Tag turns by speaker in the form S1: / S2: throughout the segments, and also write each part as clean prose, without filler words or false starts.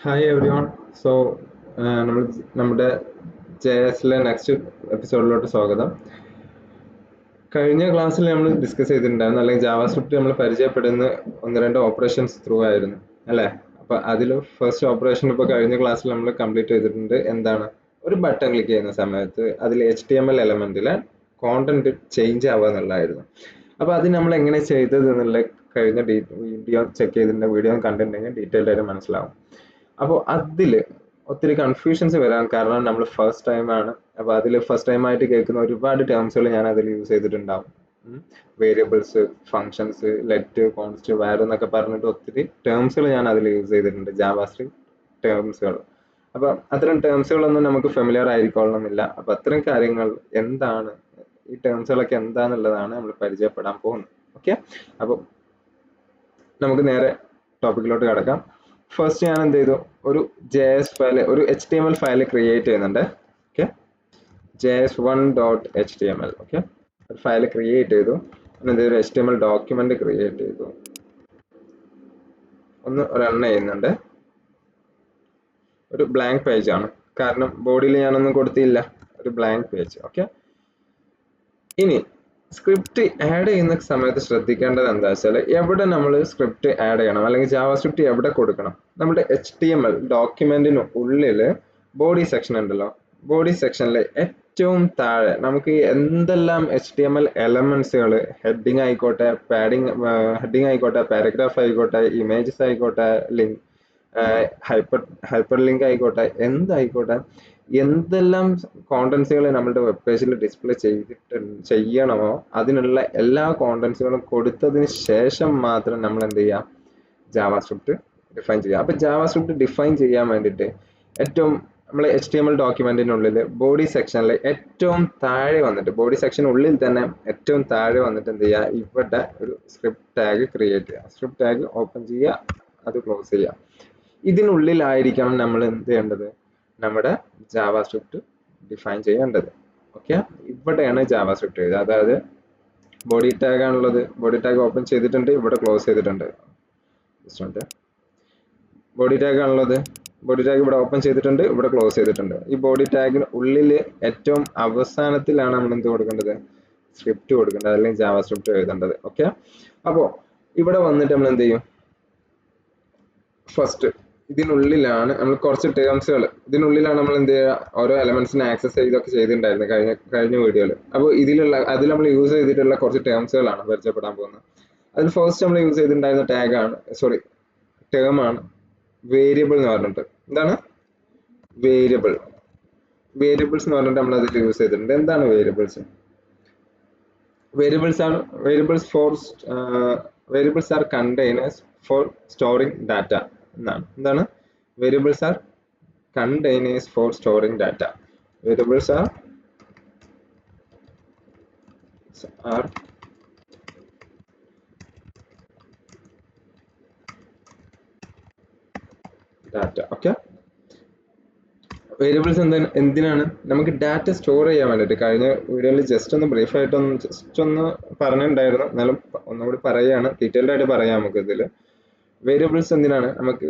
S1: Hi every one. So നമ്മൾ നമ്മുടെ JSലെ next എപ്പിസോഡിലോട്ട് സ്വാഗതം. കഴിഞ്ഞ ക്ലാസ്സിൽ നമ്മൾ ഡിസ്കസ് ചെയ്തിട്ടുണ്ടായിരുന്നു, അല്ലെങ്കിൽ ജാവാസ്ക്രിപ്റ്റ് നമ്മൾ പരിചയപ്പെടുന്ന ഒന്ന് രണ്ട് ഓപ്പറേഷൻസ് ത്രൂ ആയിരുന്നു അല്ലേ? അപ്പൊ അതിൽ ഫസ്റ്റ് ഓപ്പറേഷൻ ഇപ്പോൾ കഴിഞ്ഞ ക്ലാസ്സിൽ നമ്മൾ കംപ്ലീറ്റ് ചെയ്തിട്ടുണ്ട്. എന്താണ്? ഒരു ബട്ടൺ ക്ലിക്ക് ചെയ്യുന്ന സമയത്ത് അതിൽ HTML എലമെന്റിലെ കോണ്ടന്റ് ചേഞ്ച് ആവുക എന്നുള്ളതായിരുന്നു. അപ്പൊ അത് നമ്മൾ എങ്ങനെ ചെയ്തത് എന്നുള്ള കഴിഞ്ഞ വീഡിയോ ചെക്ക് ചെയ്തിട്ടുണ്ട്. വീഡിയോ കണ്ടിട്ടുണ്ടെങ്കിൽ ഡീറ്റെയിൽഡ് ആയിട്ട് മനസ്സിലാവും. അപ്പോൾ അതിൽ ഒത്തിരി കൺഫ്യൂഷൻസ് വരാൻ കാരണം നമ്മൾ ഫസ്റ്റ് ടൈം ആണ്. അപ്പോൾ അതിൽ ഫസ്റ്റ് ടൈം ആയിട്ട് കേൾക്കുന്ന ഒരുപാട് ടേംസുകൾ ഞാൻ അതിൽ യൂസ് ചെയ്തിട്ടുണ്ടാവും. വേരിയബിൾസ്, ഫങ്ഷൻസ്, ലെറ്റ്, കോൺസ്റ്റ്, വാർ എന്നൊക്കെ പറഞ്ഞിട്ട് ഒത്തിരി ടേംസുകൾ ഞാൻ അതിൽ യൂസ് ചെയ്തിട്ടുണ്ട്, ജാവാസ്ക്രിപ്റ്റ് ടേംസുകൾ. അപ്പൊ അത്തരം ടേംസുകളൊന്നും നമുക്ക് ഫെമിലിയർ ആയിരിക്കണമെന്നില്ല. അപ്പൊ അത്തരം കാര്യങ്ങൾ എന്താണ്, ഈ ടേംസുകളൊക്കെ എന്താണെന്നുള്ളതാണ് നമ്മൾ പരിചയപ്പെടാൻ പോകുന്നത്. ഓക്കെ, അപ്പോൾ നമുക്ക് നേരെ ടോപ്പിക്കിലോട്ട് കിടക്കാം. ഫസ്റ്റ് ഞാൻ എന്ത് ചെയ്തു, ഒരു JS ഫയൽ, ഒരു HTML ഫയൽ ക്രിയേറ്റ് ചെയ്യുന്നുണ്ട്. Okay, JS1.html. ഓക്കെ, ഒരു ഫയൽ ക്രിയേറ്റ് ചെയ്തു. എന്ത് ചെയ്തു, HTML ഡോക്യുമെന്റ് ക്രിയേറ്റ് ചെയ്തു. ഒന്ന് റൺ ചെയ്യുന്നുണ്ട്. ഒരു ബ്ലാങ്ക് പേജ് ആണ്, കാരണം ബോഡിയിൽ ഞാനൊന്നും കൊടുത്തില്ല, ഒരു ബ്ലാങ്ക് പേജ്. ഓക്കെ, ഇനി സ്ക്രിപ്റ്റ് ആഡ് ചെയ്യുന്ന സമയത്ത് ശ്രദ്ധിക്കേണ്ടത് എന്താ വെച്ചാൽ, എവിടെ നമ്മൾ സ്ക്രിപ്റ്റ് ആഡ് ചെയ്യണം, അല്ലെങ്കിൽ ജാവാസ്ക്രിപ്റ്റ് എവിടെ കൊടുക്കണം? നമ്മുടെ HTML ഡോക്യുമെന്റിന് ഉള്ളിൽ ബോഡി സെക്ഷൻ ഉണ്ടല്ലോ, ബോഡി സെക്ഷനിൽ ഏറ്റവും താഴെ നമുക്ക് എന്തെല്ലാം HTML എലമെന്റ്സുകൾ, ഹെഡിങ് ആയിക്കോട്ടെ, പാഡിങ്, ഹെഡിങ് ആയിക്കോട്ടെ, പാരഗ്രാഫ് ആയിക്കോട്ടെ, ഇമേജസ് ആയിക്കോട്ടെ, ലിങ്ക്, ഹൈപ്പർ ലിങ്ക് ആയിക്കോട്ടെ, എന്തായിക്കോട്ടെ, എന്തെല്ലാം കോണ്ടന്റ്സുകൾ നമ്മുടെ വെബ് പേജിൽ ഡിസ്പ്ലേ ചെയ്യണമോ അതിനുള്ള എല്ലാ കോണ്ടന്റ്സുകളും കൊടുത്തതിന് ശേഷം മാത്രം നമ്മൾ എന്ത് ചെയ്യാം, ജാവാസ്ക്രിപ്റ്റ് ഡിഫൈൻ ചെയ്യാം. അപ്പൊ ജാവാസ്ക്രിപ്റ്റ് ഡിഫൈൻ ചെയ്യാൻ വേണ്ടിയിട്ട് ഏറ്റവും നമ്മൾ HTML ഡോക്യുമെന്റിനുള്ളിൽ ബോഡി സെക്ഷനിൽ ഏറ്റവും താഴെ വന്നിട്ട്, ബോഡി സെക്ഷനുള്ളിൽ തന്നെ ഏറ്റവും താഴെ വന്നിട്ട് എന്ത് ചെയ്യുക, ഇവിടെ ഒരു സ്ക്രിപ്റ്റ് ടാഗ് ക്രിയേറ്റ് ചെയ്യുക. സ്ക്രിപ്റ്റ് ടാഗ് ഓപ്പൺ ചെയ്യുക, അത് ക്ലോസ് ചെയ്യുക. ഇതിനുള്ളിലായിരിക്കണം നമ്മൾ എന്ത് ചെയ്യേണ്ടത്, നമ്മുടെ ജാവാസ്ക്രിപ്റ്റ് ഡിഫൈൻ ചെയ്യേണ്ടത്. ഓക്കെ, ഇവിടെയാണ് ജാവാസ്ക്രിപ്റ്റ് എഴുതുക. അതായത് ബോഡി ടാഗ് ആണുള്ളത്, ബോഡി ടാഗ് ഓപ്പൺ ചെയ്തിട്ടുണ്ട്, ഇവിടെ ക്ലോസ് ചെയ്തിട്ടുണ്ട്. ബോഡി ടാഗ് ആണുള്ളത്, ബോഡി ടാഗ് ഇവിടെ ഓപ്പൺ ചെയ്തിട്ടുണ്ട്, ഇവിടെ ക്ലോസ് ചെയ്തിട്ടുണ്ട്. ഈ ബോഡി ടാഗിന് ഉള്ളിൽ ഏറ്റവും അവസാനത്തിലാണ് നമ്മൾ എന്ത് കൊടുക്കേണ്ടത്, സ്ക്രിപ്റ്റ് കൊടുക്കേണ്ടത്, അല്ലെങ്കിൽ ജാവാസ്ക്രിപ്റ്റ് എഴുതേണ്ടത്. ഓക്കെ, അപ്പോൾ ഇവിടെ വന്നിട്ട് നമ്മൾ എന്ത് ചെയ്യും, ഫസ്റ്റ് ഇതിനുള്ളിലാണ് നമ്മൾ കുറച്ച് ടേംസുകൾ, ഇതിനുള്ളിലാണ് നമ്മൾ എന്ത് ചെയ്യുക, ഓരോ എലമെന്റ്സിനെ ആക്സസ് ചെയ്തൊക്കെ ചെയ്തിട്ടുണ്ടായിരുന്നു കഴിഞ്ഞ വീഡിയോയിൽ. അപ്പോൾ അതിൽ നമ്മൾ യൂസ് ചെയ്തിട്ടുള്ള കുറച്ച് ടേംസുകളാണ് പരിചയപ്പെടാൻ പോകുന്നത്. അതിൽ ഫസ്റ്റ് നമ്മൾ യൂസ് ചെയ്തിട്ടുണ്ടായിരുന്ന ടേം ആണ് വേരിയബിൾ എന്ന് പറഞ്ഞിട്ട്. എന്താണ് വേരിയബിൾസ് എന്ന് പറഞ്ഞിട്ട് നമ്മൾ അതിൽ യൂസ് ചെയ്തിട്ടുണ്ട്. എന്താണ് variables? Variables are containers for storing data എന്നാണ്. എന്താണ്? Variables are containers for storing data. Variables are data. Okay, variables എന്തിനാണ്? നമുക്ക് ഡാറ്റ സ്റ്റോർ ചെയ്യാൻ വേണ്ടിയിട്ട്. കഴിഞ്ഞ വീഡിയോയിൽ ജസ്റ്റ് ഒന്ന് പറഞ്ഞിട്ടുണ്ടായിരുന്നു, എന്നാലും ഒന്നുകൂടി പറയുകയാണ്, ഡീറ്റെയിൽഡ് ആയിട്ട് പറയാം. നമുക്ക് ഇതിൽ വേരിയബിൾസ് എന്തിനാണ്? നമുക്ക്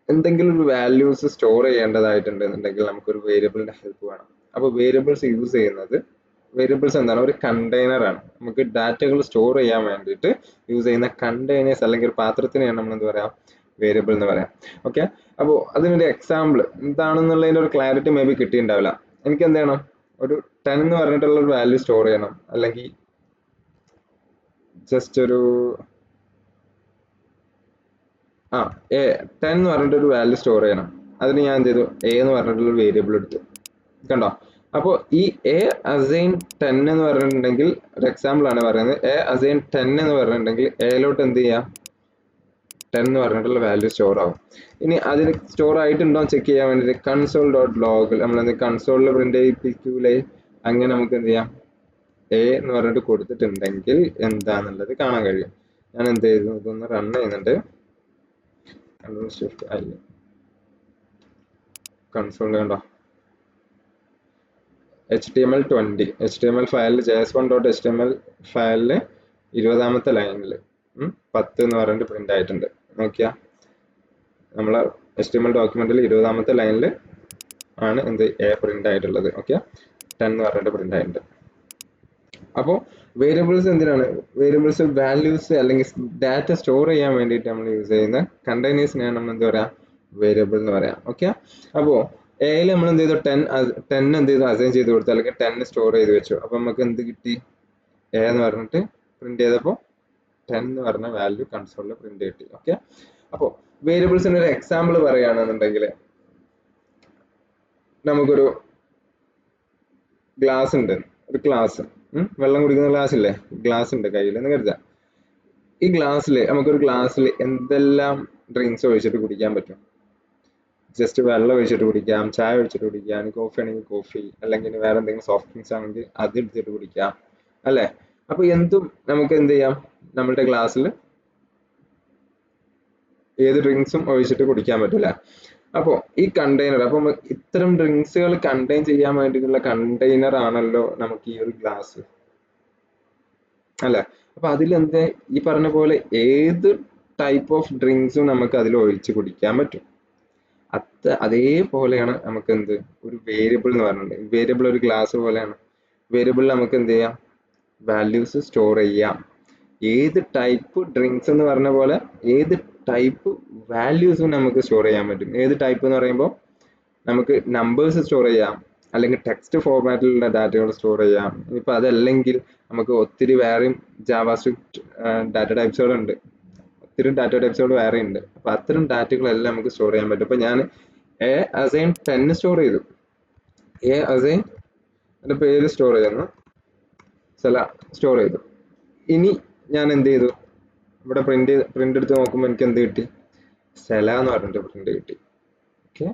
S1: എന്തെങ്കിലും ഒരു വാല്യൂസ് സ്റ്റോർ ചെയ്യേണ്ടതായിട്ടുണ്ടെന്നുണ്ടെങ്കിൽ നമുക്കൊരു വേരിയബിളിന്റെ ഹെൽപ്പ് വേണം. അപ്പോൾ വേരിയബിൾസ് യൂസ് ചെയ്യുന്നത്, വേരിയബിൾസ് എന്താണ്, ഒരു കണ്ടെയ്നർ ആണ്. നമുക്ക് ഡാറ്റകൾ സ്റ്റോർ ചെയ്യാൻ വേണ്ടിയിട്ട് യൂസ് ചെയ്യുന്ന കണ്ടെയ്നേഴ്സ്, അല്ലെങ്കിൽ ഒരു പാത്രത്തിനെയാണ് നമ്മൾ എന്ത് പറയാം, വേരിയബിൾ എന്ന് പറയാം. ഓക്കെ, അപ്പോൾ അതിനൊരു എക്സാമ്പിൾ എന്താണെന്നുള്ളതിന്റെ ഒരു ക്ലാരിറ്റി മേ ബി കിട്ടിയിട്ടുണ്ടാവില്ല. എനിക്ക് എന്ത് ചെയ്യണം, ഒരു 10 എന്ന് പറഞ്ഞിട്ടുള്ള ഒരു വാല്യൂ സ്റ്റോർ ചെയ്യണം, അല്ലെങ്കിൽ ജസ്റ്റ് ഒരു 10 എന്ന് പറഞ്ഞിട്ട് ഒരു വാല്യൂ സ്റ്റോർ ചെയ്യണം. അതിന് ഞാൻ എന്ത് ചെയ്തു, A എന്ന് പറഞ്ഞിട്ടുള്ള ഒരു വേരിയബിൾ എടുത്തു. കണ്ടോ? അപ്പോൾ ഈ A അസൈൻ 10 എന്ന് പറഞ്ഞിട്ടുണ്ടെങ്കിൽ, ഒരു എക്സാമ്പിൾ ആണ് പറയുന്നത്, A അസൈൻ 10 എന്ന് പറഞ്ഞിട്ടുണ്ടെങ്കിൽ എയിലോട്ട് എന്ത് ചെയ്യാം, 10 എന്ന് പറഞ്ഞിട്ടുള്ള വാല്യൂ സ്റ്റോർ ആവും. ഇനി അതിന് സ്റ്റോർ ആയിട്ടുണ്ടോ ചെക്ക് ചെയ്യാൻ വേണ്ടിയിട്ട് console.log നമ്മൾ കൺസോളിൽ പ്രിന്റ് ചെയ്യിപ്പിക്കൂലേ, അങ്ങനെ നമുക്ക് എന്ത് ചെയ്യാം, A എന്ന് പറഞ്ഞിട്ട് കൊടുത്തിട്ടുണ്ടെങ്കിൽ എന്താന്നുള്ളത് കാണാൻ കഴിയും. ഞാൻ എന്ത് ചെയ്തു, ഇതൊന്ന് റൺ ചെയ്യുന്നുണ്ട്. കൺസോൾ കണ്ടോ, HTML ഫയലിൽ JS1.html ഫയലിൽ 20ാമത്തെ ലൈനിൽ 10 എന്ന് പറഞ്ഞിട്ട് പ്രിന്റ് ആയിട്ടുണ്ട്. നോക്കിയാ നമ്മളെ HTML ഡോക്യുമെന്റിൽ 20ാമത്തെ ലൈനിൽ ആണ് എന്ത് എ പ്രിന്റ് ആയിട്ടുള്ളത്. ഓക്കെ, 10 എന്ന് പറഞ്ഞിട്ട് പ്രിന്റ് ആയിട്ടുണ്ട്. അപ്പോൾ വേരിയബിൾസ് എന്തിനാണ്? വേരിയബിൾസ് വാല്യൂസ് അല്ലെങ്കിൽ ഡാറ്റ സ്റ്റോർ ചെയ്യാൻ വേണ്ടിയിട്ട് നമ്മൾ യൂസ് ചെയ്യുന്ന കണ്ടെയ്നേഴ്സിനെയാണ് നമ്മൾ എന്ത് പറയാ? വേരിയബിൾ എന്ന് പറയാം. ഓക്കെ, അപ്പോൾ എയിൽ നമ്മൾ എന്ത് ചെയ്തു? 10 എന്ത് ചെയ്തു? അസൈൻ ചെയ്ത് കൊടുത്തു, അല്ലെങ്കിൽ 10 സ്റ്റോർ ചെയ്ത് വെച്ചു. അപ്പൊ നമുക്ക് എന്ത് കിട്ടി? എ എന്ന് പറഞ്ഞിട്ട് പ്രിന്റ് ചെയ്തപ്പോൾ 10 എന്ന് പറഞ്ഞ വാല്യൂ കൺസോളിൽ പ്രിന്റ് കിട്ടി. ഓക്കെ, അപ്പോൾ വേരിയബിൾസിന്റെ ഒരു എക്സാമ്പിൾ പറയുകയാണെന്നുണ്ടെങ്കിൽ നമുക്കൊരു ഗ്ലാസ് ഉണ്ട്, ഒരു ഗ്ലാസ്, വെള്ളം കുടിക്കുന്ന ഗ്ലാസ് ഇല്ലേ, ഗ്ലാസ് ഉണ്ട് കയ്യിൽ എന്ന് കരുതാം. ഈ ഗ്ലാസ്സിൽ നമുക്കൊരു ഗ്ലാസ്സിൽ എന്തെല്ലാം ഡ്രിങ്ക്സ് ഒഴിച്ചിട്ട് കുടിക്കാൻ പറ്റും? ജസ്റ്റ് വെള്ളം ഒഴിച്ചിട്ട് കുടിക്കാം, ചായ ഒഴിച്ചിട്ട് കുടിക്കാം, കോഫി ആണെങ്കിൽ കോഫി, അല്ലെങ്കിൽ വേറെ എന്തെങ്കിലും സോഫ്റ്റ് ഡ്രിങ്ക്സ് ആണെങ്കിൽ അത് എടുത്തിട്ട് കുടിക്കാം, അല്ലേ? അപ്പൊ എന്തും നമുക്ക് എന്ത് ചെയ്യാം? നമ്മളുടെ ഗ്ലാസ്സിൽ ഏത് ഡ്രിങ്ക്സും ഒഴിച്ചിട്ട് കുടിക്കാൻ പറ്റില്ല. അപ്പോൾ ഈ കണ്ടെയ്നർ, അപ്പം ഇത്തരം ഡ്രിങ്ക്സുകൾ കണ്ടെയ്ൻ ചെയ്യാൻ വേണ്ടിയിട്ടുള്ള കണ്ടെയ്നർ ആണല്ലോ നമുക്ക് ഈ ഒരു ഗ്ലാസ്, അല്ലെ? അപ്പൊ അതിലെന്ത്, ഈ പറഞ്ഞ പോലെ ഏത് ടൈപ്പ് ഓഫ് ഡ്രിങ്ക്സും നമുക്ക് അതിൽ ഒഴിച്ച് കുടിക്കാൻ പറ്റും. അതേപോലെയാണ് നമുക്ക് എന്ത്, ഒരു വേരിയബിൾ എന്ന് പറഞ്ഞിട്ടുണ്ട്. വേരിയബിൾ ഒരു ഗ്ലാസ് പോലെയാണ്. വേരിയബിളിൽ നമുക്ക് എന്ത് ചെയ്യാം? വാല്യൂസ് സ്റ്റോർ ചെയ്യാം. ഏത് ടൈപ്പ് ഡ്രിങ്ക്സ് എന്ന് പറഞ്ഞ പോലെ ഏത് ടൈപ്പ് വാല്യൂസും നമുക്ക് സ്റ്റോർ ചെയ്യാൻ പറ്റും. ഏത് ടൈപ്പ് എന്ന് പറയുമ്പോൾ നമുക്ക് നമ്പേഴ്സ് സ്റ്റോർ ചെയ്യാം, അല്ലെങ്കിൽ ടെക്സ്റ്റ് ഫോർമാറ്റിലുള്ള ഡാറ്റകൾ സ്റ്റോർ ചെയ്യാം. ഇപ്പൊ അതല്ലെങ്കിൽ നമുക്ക് ഒത്തിരി വേറെയും ജാവാസ്ക്രിപ്റ്റ് ഡാറ്റ ടൈപ്സുകളുണ്ട്, ഒത്തിരി ഡാറ്റ ടൈപ്സുകൾ വേറെ ഉണ്ട്. അപ്പൊ അത്തരം ഡാറ്റകളെല്ലാം നമുക്ക് സ്റ്റോർ ചെയ്യാൻ പറ്റും. അപ്പൊ ഞാൻ എ അസൈൻ 10 സ്റ്റോർ ചെയ്തു, എ അസൈൻ എന്റെ പേര് സ്റ്റോർ ചെയ്യുന്നു, സ്റ്റോർ ചെയ്തു. ഇനി ഞാൻ എന്ത് ചെയ്തു? ഇവിടെ പ്രിന്റ് എടുത്ത് നോക്കുമ്പോൾ എനിക്ക് എന്ത് കിട്ടി? സെല എന്ന് പറഞ്ഞിട്ട് പ്രിന്റ് കിട്ടി. ഓക്കെ,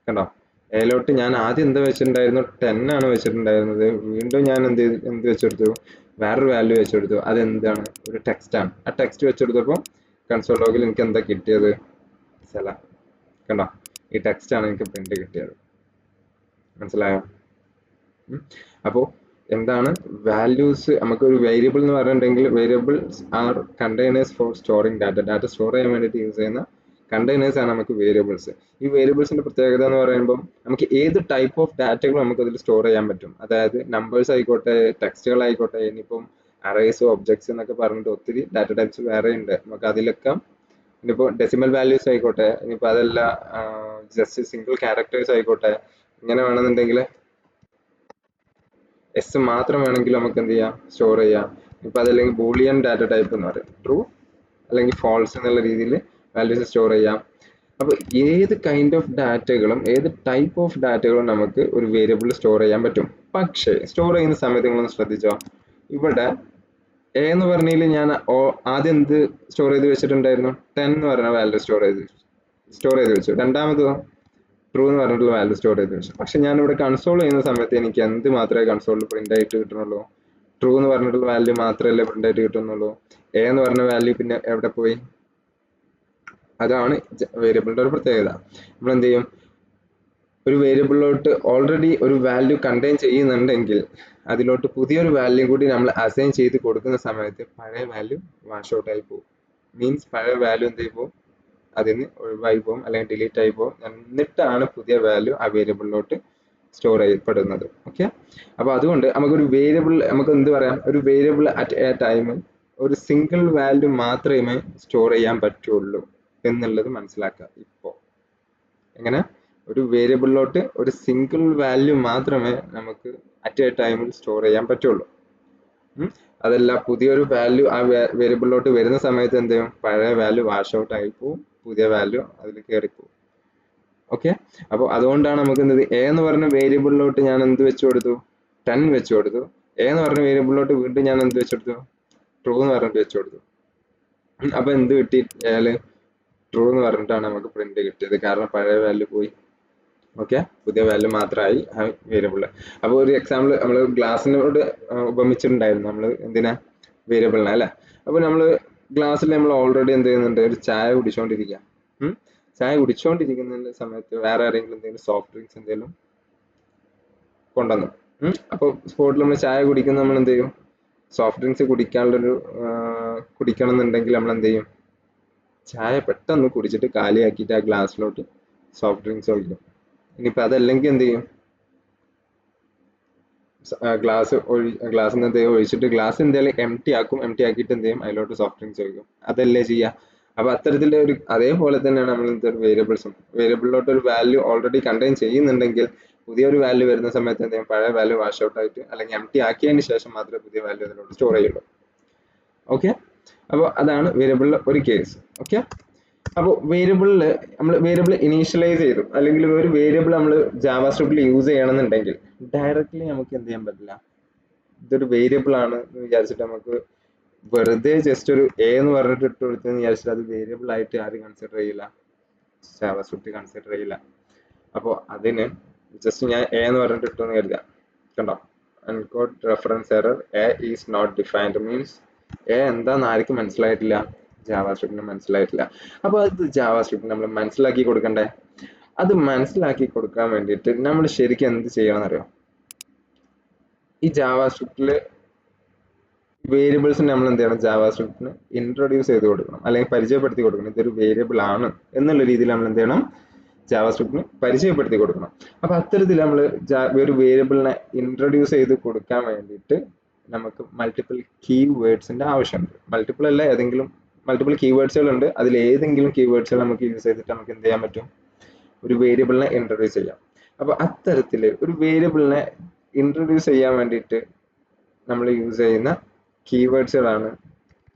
S1: കണ്ടോ? എയിലോട്ട് ഞാൻ ആദ്യം എന്താ വെച്ചിട്ടുണ്ടായിരുന്നു? 10 ആണ് വെച്ചിട്ടുണ്ടായിരുന്നത്. വീണ്ടും ഞാൻ എന്ത് വെച്ചെടുത്തു? വേറൊരു വാല്യൂ വെച്ചെടുത്തു. അതെന്താണ്? ഒരു ടെക്സ്റ്റ് ആണ്. ആ ടെക്സ്റ്റ് വെച്ചെടുത്തപ്പോൾ കൺസോൾ ലോഗിൽ എനിക്ക് എന്താ കിട്ടിയത്? സെല. കണ്ടോ? ഈ ടെക്സ്റ്റ് ആണ് എനിക്ക് പ്രിന്റ് കിട്ടിയത്. മനസ്സിലായോ? അപ്പോൾ എന്താണ് വാല്യൂസ്? നമുക്ക് ഒരു വേരിയബിൾ എന്ന് പറഞ്ഞിട്ടുണ്ടെങ്കിൽ variables are containers for storing data. Data store ചെയ്യാൻ വേണ്ടിയിട്ട് യൂസ് ചെയ്യുന്ന കണ്ടെയ്നേഴ്സ് ആണ് നമുക്ക് വേരിയബിൾസ്. ഈ വേരിയബിൾസിന്റെ പ്രത്യേകത എന്ന് പറയുമ്പോൾ നമുക്ക് ഏത് ടൈപ്പ് ഓഫ് ഡാറ്റകളും നമുക്ക് അതിൽ സ്റ്റോർ ചെയ്യാൻ പറ്റും. അതായത് നമ്പേഴ്സ് ആയിക്കോട്ടെ, ടെക്സ്റ്റുകൾ ആയിക്കോട്ടെ, ഇനിയിപ്പം അറേസ്, ഒബ്ജക്ട്സ് എന്നൊക്കെ പറഞ്ഞിട്ട് ഒത്തിരി ഡാറ്റ ടൈപ്സ് വേറെ ഉണ്ട്. നമുക്ക് അതിലൊക്കെ ഇനിയിപ്പോൾ ഡെസിമൽ വാല്യൂസ് ആയിക്കോട്ടെ, ഇനിയിപ്പോൾ അതല്ല ജസ്റ്റ് സിംഗിൾ ക്യാരക്ടേഴ്സ് ആയിക്കോട്ടെ, ഇങ്ങനെ വേണമെന്നുണ്ടെങ്കിൽ എസ് മാത്രം വേണമെങ്കിൽ നമുക്ക് എന്ത് ചെയ്യാം? സ്റ്റോർ ചെയ്യാം. ഇപ്പൊ അതല്ലെങ്കിൽ ബൂളിയൻ ഡാറ്റ ടൈപ്പ് എന്ന് പറയും, ട്രൂ അല്ലെങ്കിൽ ഫോൾസ് എന്നുള്ള രീതിയിൽ വാല്യൂസ് സ്റ്റോർ ചെയ്യാം. അപ്പൊ ഏത് കൈൻഡ് ഓഫ് ഡാറ്റകളും ഏത് ടൈപ്പ് ഓഫ് ഡാറ്റകളും നമുക്ക് ഒരു വേരിയബിൾ സ്റ്റോർ ചെയ്യാൻ പറ്റും. പക്ഷേ സ്റ്റോർ ചെയ്യുന്ന സമയത്ത് നിങ്ങളൊന്ന് ശ്രദ്ധിച്ചോ, ഇവിടെ എ എന്ന് പറഞ്ഞതിൽ ഞാൻ ആദ്യം എന്ത് സ്റ്റോർ ചെയ്ത് വെച്ചിട്ടുണ്ടായിരുന്നു? 10 എന്ന് പറഞ്ഞ വാല്യൂ സ്റ്റോർ ചെയ്ത് വെച്ചു. രണ്ടാമതോ ട്രൂ എന്ന് പറഞ്ഞിട്ടുള്ള വാല്യൂ സ്റ്റോർ ചെയ്ത് വെച്ചു. പക്ഷെ ഞാൻ ഇവിടെ കൺസോൾ ചെയ്യുന്ന സമയത്ത് എനിക്ക് എന്ത് മാത്രമേ കൺസോളിൽ പ്രിന്റ് ആയിട്ട് കിട്ടുന്നുള്ളൂ? ട്രൂ എന്ന് പറഞ്ഞിട്ടുള്ള വാല്യൂ മാത്രമല്ലേ പ്രിന്റ് ആയിട്ട് കിട്ടുന്നുള്ളൂ. എ എന്ന് പറഞ്ഞ വാല്യൂ പിന്നെ എവിടെ പോയി? അതാണ് വേരിയബിളിന്റെ ഒരു പ്രത്യേകത. നമ്മൾ എന്ത് ചെയ്യും? ഒരു വേരിയബിളിലോട്ട് ഓൾറെഡി ഒരു വാല്യൂ കണ്ടെയ്ൻ ചെയ്യുന്നുണ്ടെങ്കിൽ അതിലോട്ട് പുതിയൊരു വാല്യൂ കൂടി നമ്മൾ അസൈൻ ചെയ്ത് കൊടുക്കുന്ന സമയത്ത് പഴയ വാല്യൂ വാഷ് ഔട്ട് ആയി പോകും. മീൻസ് പഴയ വാല്യൂ എന്ത് ചെയ്യും? അതിന് ഒഴിവായി പോകും, അല്ലെങ്കിൽ ഡിലീറ്റ് ആയി പോകും. എന്നിട്ടാണ് പുതിയ വാല്യൂ ആ വേരിയബിളിലോട്ട് സ്റ്റോർ ചെയ്യപ്പെടുന്നത്. ഓക്കെ, അപ്പൊ അതുകൊണ്ട് നമുക്കൊരു വേരിയബിൾ, നമുക്ക് എന്ത് പറയാം? ഒരു വേരിയബിൾ അറ്റ് എ ടൈം ഒരു സിംഗിൾ വാല്യൂ മാത്രമേ സ്റ്റോർ ചെയ്യാൻ പറ്റുള്ളൂ എന്നുള്ളത് മനസ്സിലാക്കുക. ഇപ്പോ എങ്ങനെ ഒരു വേരിയബിളിലോട്ട് ഒരു സിംഗിൾ വാല്യൂ മാത്രമേ നമുക്ക് അറ്റ് എ ടൈമിൽ സ്റ്റോർ ചെയ്യാൻ പറ്റുള്ളൂ. അതല്ല പുതിയൊരു വാല്യൂ ആ വേരിയബിളിലോട്ട് വരുന്ന സമയത്ത് എന്ത് ചെയ്യും? പഴയ വാല്യൂ വാഷ് ഔട്ട് ആയി പോവും, പുതിയ വാല്യൂ അതിൽ കയറിപ്പോവും. ഓക്കെ, അപ്പോൾ അതുകൊണ്ടാണ് നമുക്ക് എന്ത്, എ എന്ന് പറഞ്ഞ വേരിയബിളിലോട്ട് ഞാൻ എന്ത് വെച്ചു കൊടുത്തു? 10 വെച്ചു കൊടുത്തു. എ എന്ന് പറഞ്ഞ വേരിയബിളിലോട്ട് വീണ്ടും ഞാൻ എന്ത് വെച്ചു കൊടുത്തു? ട്രൂ എന്ന് പറഞ്ഞിട്ട് വെച്ചു കൊടുത്തു. അപ്പൊ എന്ത് കിട്ടി? എയില് ട്രൂ എന്ന് പറഞ്ഞിട്ടാണ് നമുക്ക് പ്രിന്റ് കിട്ടിയത്. കാരണം പഴയ വാല്യൂ പോയി. ഓക്കെ, പുതിയ വാല്യൂ മാത്രമായി ആ വേരിയബിളിൽ. അപ്പോൾ ഒരു എക്സാമ്പിൾ നമ്മൾ ഗ്ലാസിനോട് ഉപമിച്ചിട്ടുണ്ടായിരുന്നു. നമ്മൾ എന്തിനാ? വേരിയബിളിനെ, അല്ലെ? അപ്പോൾ നമ്മൾ ഗ്ലാസ്സിൽ നമ്മൾ ഓൾറെഡി എന്ത് ചെയ്യുന്നുണ്ട്? ഒരു ചായ കുടിച്ചുകൊണ്ടിരിക്കുക. ചായ കുടിച്ചുകൊണ്ടിരിക്കുന്ന സമയത്ത് വേറെ ആരെങ്കിലും എന്തെങ്കിലും സോഫ്റ്റ് ഡ്രിങ്ക്സ് എന്തെങ്കിലും കൊണ്ടുവന്നു. അപ്പോൾ സ്പോട്ടിൽ നമ്മൾ ചായ കുടിക്കുന്ന നമ്മൾ എന്ത് ചെയ്യും? സോഫ്റ്റ് ഡ്രിങ്ക്സ് കുടിക്കണം എന്നുണ്ടെങ്കിൽ നമ്മൾ എന്ത് ചെയ്യും? ചായ പെട്ടെന്ന് കുടിച്ചിട്ട് കാലിയാക്കിയിട്ട് ആ ഗ്ലാസ്സിലോട്ട് സോഫ്റ്റ് ഡ്രിങ്ക്സ് ഒഴിക്കും. ഇനിയിപ്പോൾ അതല്ലെങ്കിൽ എന്ത് ചെയ്യും? ഗ്ലാസ്സിൽ നിന്ന് എന്തെങ്കിലും ഒഴിച്ചിട്ട് ഗ്ലാസ് എന്തായാലും എം ടി ആക്കിയിട്ട് എന്ത് ചെയ്യും? അതിലോട്ട് സോഫ്റ്റ് ഡ്രിങ്ക്സ് ഒഴിക്കും. അതല്ലേ ചെയ്യുക? അപ്പൊ അത്തരത്തിലുള്ള ഒരു അതേപോലെ തന്നെയാണ് നമ്മൾ വേരിയബിൾസും. വേരിയബിളിലോട്ട് ഒരു വാല്യൂ ഓൾറെഡി കണ്ടെയ്ൻ ചെയ്യുന്നുണ്ടെങ്കിൽ പുതിയൊരു വാല്യൂ വരുന്ന സമയത്ത് എന്ത് ചെയ്യും? പഴയ വാല്യൂ വാഷ് ഔട്ട് ആയിട്ട് അല്ലെങ്കിൽ എം ടി ആക്കിയതിന് ശേഷം മാത്രമേ പുതിയ വാല്യൂ അതിലോട്ട് സ്റ്റോർ ചെയ്യുള്ളൂ. ഓക്കെ, അപ്പോൾ അതാണ് വേരിയബിളിലെ ഒരു കേസ്. ഓക്കെ, അപ്പോൾ വേരിയബിളിൽ നമ്മൾ വേരിയബിൾ ഇനീഷ്യലൈസ് ചെയ്തു അല്ലെങ്കിൽ ഒരു വേരിയബിൾ നമ്മൾ ജാവാസ്ക്രിപ്റ്റിൽ യൂസ് ചെയ്യണമെന്നുണ്ടെങ്കിൽ ഡയറക്റ്റ്ലി നമുക്ക് എന്ത് ചെയ്യാൻ പറ്റില്ല. ഇതൊരു വേരിയബിൾ ആണ് എന്ന് വിചാരിച്ചിട്ട് നമുക്ക് വെറുതെ ജസ്റ്റ് ഒരു എ എന്ന് പറഞ്ഞിട്ട് ഇട്ട് കൊടുത്തെന്ന് വിചാരിച്ചിട്ട് അത് വേരിയബിൾ ആയിട്ട് ആരും കൺസിഡർ ചെയ്യില്ല, ജാവാസ്ക്രിപ്റ്റ് കൺസിഡർ ചെയ്യില്ല. അപ്പോൾ അതിന് ജസ്റ്റ് ഞാൻ എ എന്ന് പറഞ്ഞിട്ട് ഇട്ടു എന്ന് കരുതാം. കണ്ടോ, uncaught reference error A is not defined means A എന്താന്ന് ആർക്കും മനസ്സിലായിട്ടില്ല, ജാവാസ്ക്രിപ്റ്റിന് മനസ്സിലായിട്ടില്ല. അപ്പോൾ അത് ജാവാസ്ക്രിപ്റ്റ് നമ്മൾ മനസ്സിലാക്കി കൊടുക്കണ്ടേ? അത് മനസ്സിലാക്കി കൊടുക്കാൻ വേണ്ടിയിട്ട് നമ്മൾ ശരിക്കും എന്ത് ചെയ്യണമെന്നറിയോ? ഈ ജാവാസ്ക്രിപ്റ്റിൽ വേരിയബിൾസിന് നമ്മൾ എന്ത് ചെയ്യണം? ജാവാസ്ക്രിപ്റ്റിന് ഇൻട്രൊഡ്യൂസ് ചെയ്ത് കൊടുക്കണം അല്ലെങ്കിൽ പരിചയപ്പെടുത്തി കൊടുക്കണം. ഇതൊരു വേരിയബിൾ ആണ് എന്നുള്ള രീതിയിൽ നമ്മൾ എന്ത് ചെയ്യണം? ജാവാസ്ക്രിപ്റ്റിന് പരിചയപ്പെടുത്തി കൊടുക്കണം. അപ്പൊ അത്തരത്തിൽ നമ്മൾ ഒരു വേരിയബിളിനെ ഇൻട്രൊഡ്യൂസ് ചെയ്ത് കൊടുക്കാൻ വേണ്ടിയിട്ട് നമുക്ക് മൾട്ടിപ്പിൾ കീവേഡ്സിന്റെ ആവശ്യമുണ്ട്. മൾട്ടിപ്പിൾ അല്ല, ഏതെങ്കിലും മൾട്ടിപ്പിൾ കീവേഡ്സുകൾ ഉണ്ട്. അതിൽ ഏതെങ്കിലും കീവേഡ്സുകൾ നമുക്ക് യൂസ് ചെയ്തിട്ട് നമുക്ക് എന്ത് ചെയ്യാൻ പറ്റും? ഒരു വേരിയബിളിനെ ഇൻട്രൊഡ്യൂസ് ചെയ്യാം. അപ്പൊ അത്തരത്തിൽ ഒരു വേരിയബിളിനെ ഇൻട്രൊഡ്യൂസ് ചെയ്യാൻ വേണ്ടിയിട്ട് നമ്മൾ യൂസ് ചെയ്യുന്ന കീവേഡ്സുകളാണ്